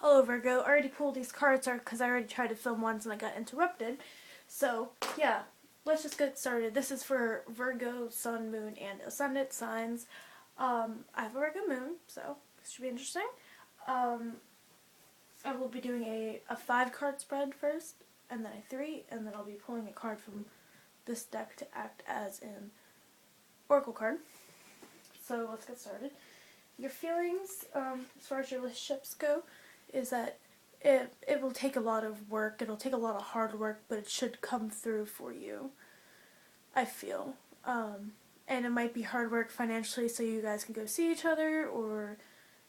Hello Virgo, I already pulled these cards because I already tried to film once and I got interrupted. So yeah, let's just get started. This is for Virgo, Sun, Moon, and Ascendant signs. I have a Virgo moon, so this should be interesting. Um, I will be doing a 5 card spread first, and then a 3, and then I'll be pulling a card from this deck to act as an oracle card. So let's get started. Your feelings, as far as your relationships go, is that it will take a lot of work. It'll take a lot of hard work, but it should come through for you, I feel. And it might be hard work financially so you guys can go see each other, or,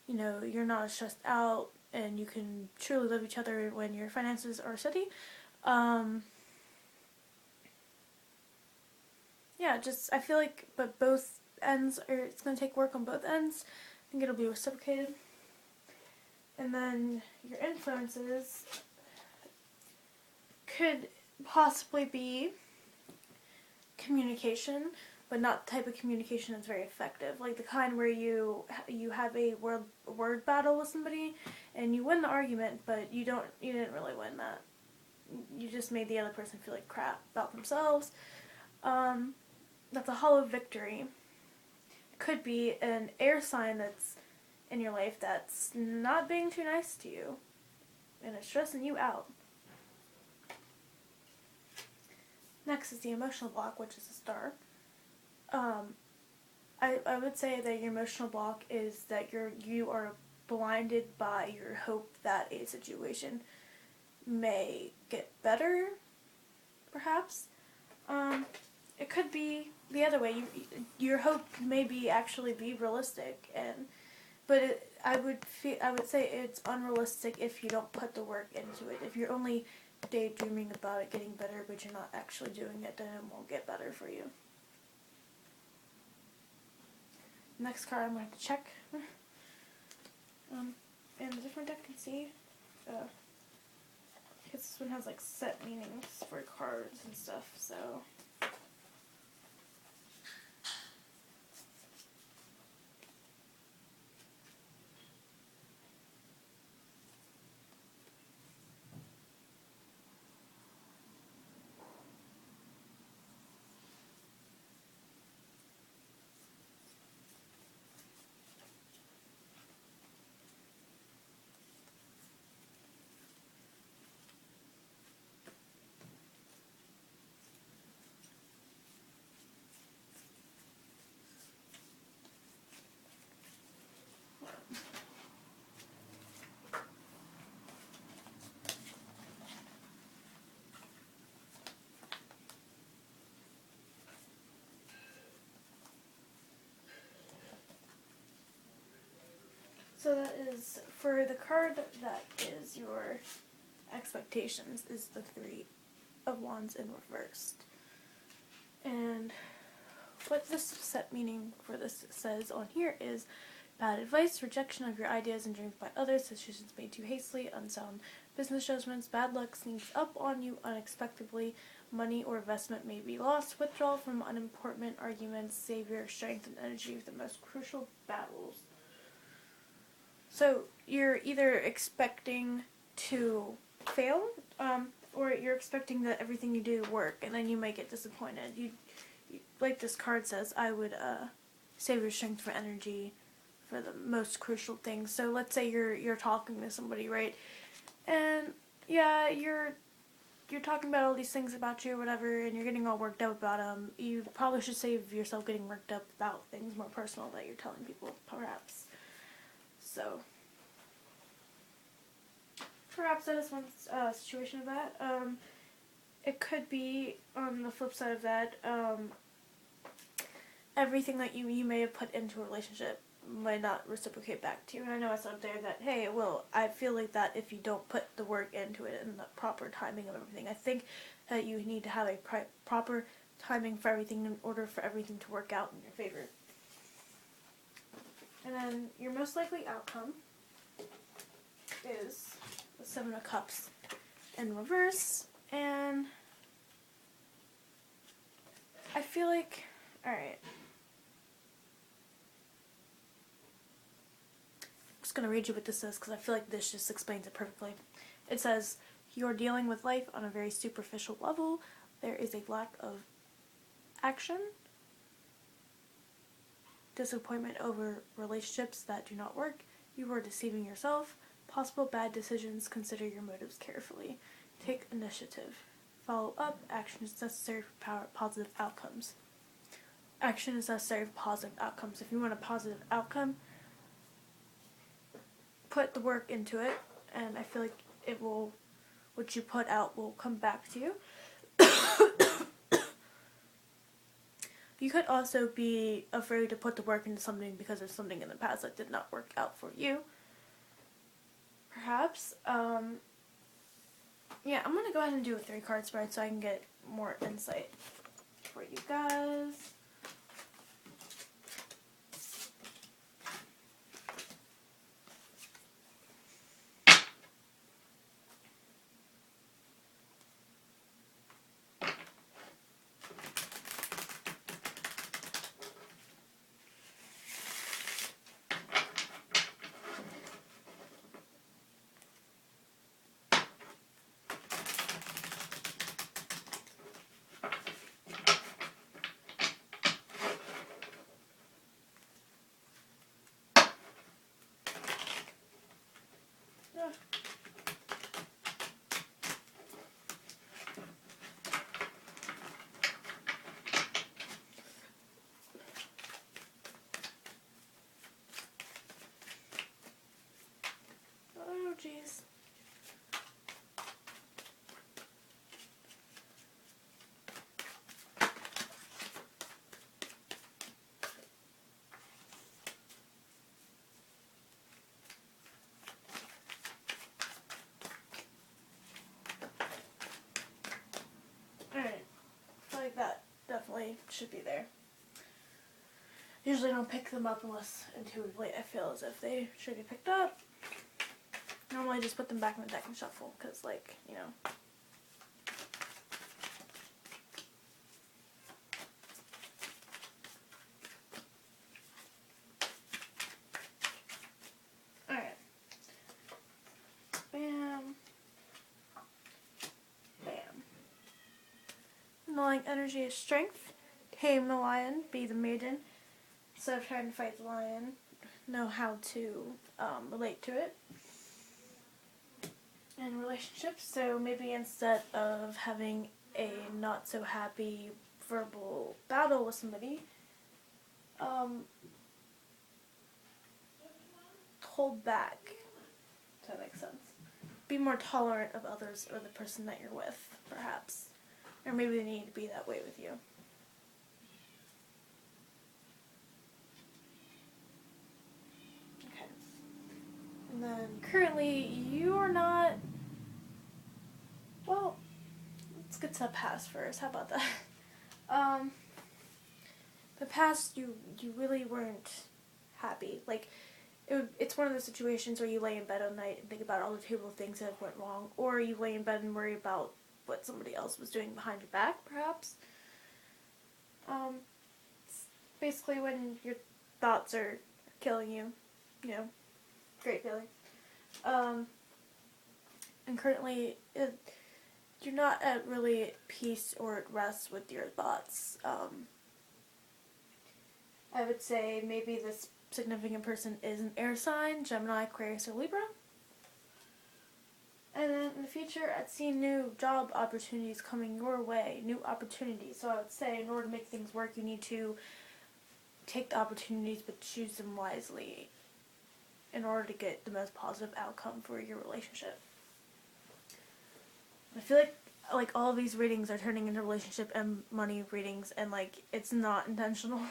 you're not stressed out and you can truly love each other when your finances are steady. Yeah, just, I feel like, but both ends it's going to take work on both ends. I think it'll be reciprocated. And then your influences could possibly be communication, but not the type of communication that's very effective. Like the kind where you have a word battle with somebody and you win the argument, but you didn't really win that. You just made the other person feel like crap about themselves. That's a hollow victory. It could be an air sign that's in your life that's not being too nice to you and it's stressing you out. Next is the emotional block, which is a star. I would say that your emotional block is that you are blinded by your hope that a situation may get better, perhaps. It could be the other way. Your hope may be actually be realistic, but I would say it's unrealistic if you don't put the work into it. If you're only daydreaming about it getting better, but you're not actually doing it, then it won't get better for you. Next card I'm going to check. And a different deck can see. Because this one has like set meanings for cards and stuff, so. So that is, for the card that is your expectations, is the 3 of Wands in reversed. And what this set meaning for this says on here is bad advice, rejection of your ideas and dreams by others, decisions made too hastily, unsound business judgments, bad luck sneaks up on you unexpectedly, money or investment may be lost, withdrawal from unimportant arguments, save your strength and energy for the most crucial battles. So you're either expecting to fail, or you're expecting that everything you do work, and then you might get disappointed. You like this card says, I would save your strength for energy for the most crucial things. So let's say you're talking to somebody, right? And yeah, you're talking about all these things about you or whatever, and you're getting all worked up about them. You probably should save yourself getting worked up about things more personal that you're telling people, perhaps. So, perhaps that is one situation of that. It could be, on the flip side of that, everything that you may have put into a relationship might not reciprocate back to you. And I know I said there that, hey, well, I feel like that if you don't put the work into it and the proper timing of everything, I think that you need to have a proper timing for everything in order for everything to work out in your favor. And then your most likely outcome is the 7 of Cups in reverse, and I feel like, alright, just going to read you what this says because I feel like this just explains it perfectly. It says, you're dealing with life on a very superficial level. There is a lack of action, disappointment over relationships that do not work. You are deceiving yourself. Possible bad decisions. Consider your motives carefully. Take initiative. Follow up. Action is necessary for positive outcomes. Action is necessary for positive outcomes. If you want a positive outcome, put the work into it, and I feel like it will, what you put out will come back to you. You could also be afraid to put the work into something because there's something in the past that did not work out for you. Perhaps. Yeah, I'm going to go ahead and do a 3-card spread so I can get more insight for you guys. Oh, jeez. Alright. I feel like that definitely should be there. Usually I don't pick them up unless intuitively I feel as if they should be picked up. Normally I just put them back in the deck and shuffle, because, like, you know. Alright. Bam. Bam. Gnawing energy is strength. Tame the lion, be the maiden. Instead of trying to fight the lion, know how to relate to it. In relationships, so maybe instead of having a not so happy verbal battle with somebody, hold back, if that makes sense. Be more tolerant of others or the person that you're with, perhaps. Or maybe they need to be that way with you. Okay. And then currently you are not, well, let's get to the past first. How about that? The past, you really weren't happy. Like, it's one of those situations where you lay in bed at night and think about all the terrible things that went wrong, or you lay in bed and worry about what somebody else was doing behind your back, perhaps. It's basically when your thoughts are killing you, you know, great feeling. And currently, you're not at really peace or at rest with your thoughts. I would say maybe this significant person is an air sign, Gemini, Aquarius, or Libra. And then in the future, I'd see new job opportunities coming your way, new opportunities. So I would say in order to make things work, you need to take the opportunities but choose them wisely in order to get the most positive outcome for your relationship. I feel like all of these readings are turning into relationship and money readings, and like it's not intentional.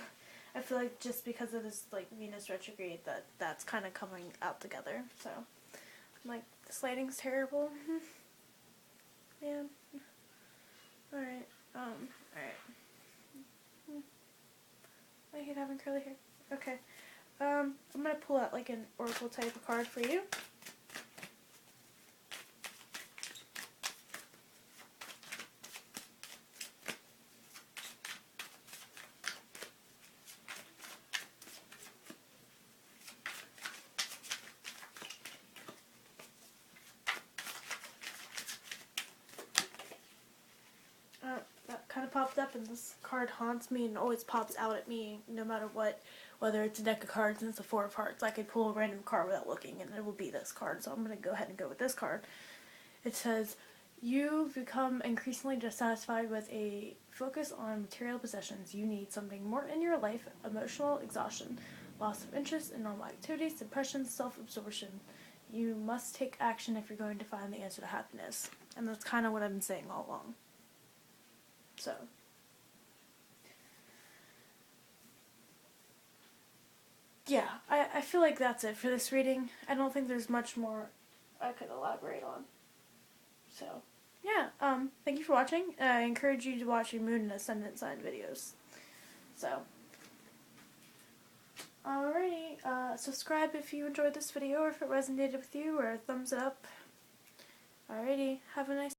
I feel like just because of this like Venus retrograde that's kind of coming out together. So I'm like, this lighting's terrible. Man. Alright. Alright. I hate having curly hair. Okay. I'm gonna pull out like an oracle type of card for you. card popped up, and this card haunts me and always pops out at me no matter what, whether it's a deck of cards and it's a Four of Hearts. I could pull a random card without looking and it will be this card, so I'm going to go ahead and go with this card. It says, you've become increasingly dissatisfied with a focus on material possessions. You need something more in your life. Emotional exhaustion, loss of interest in normal activities, depression, self-absorption. You must take action if you're going to find the answer to happiness. And that's kind of what I've been saying all along. So, yeah, I feel like that's it for this reading. I don't think there's much more I could elaborate on. So, yeah, thank you for watching. I encourage you to watch your moon and ascendant sign videos. So, alrighty, subscribe if you enjoyed this video or if it resonated with you, or thumbs it up. Alrighty, have a nice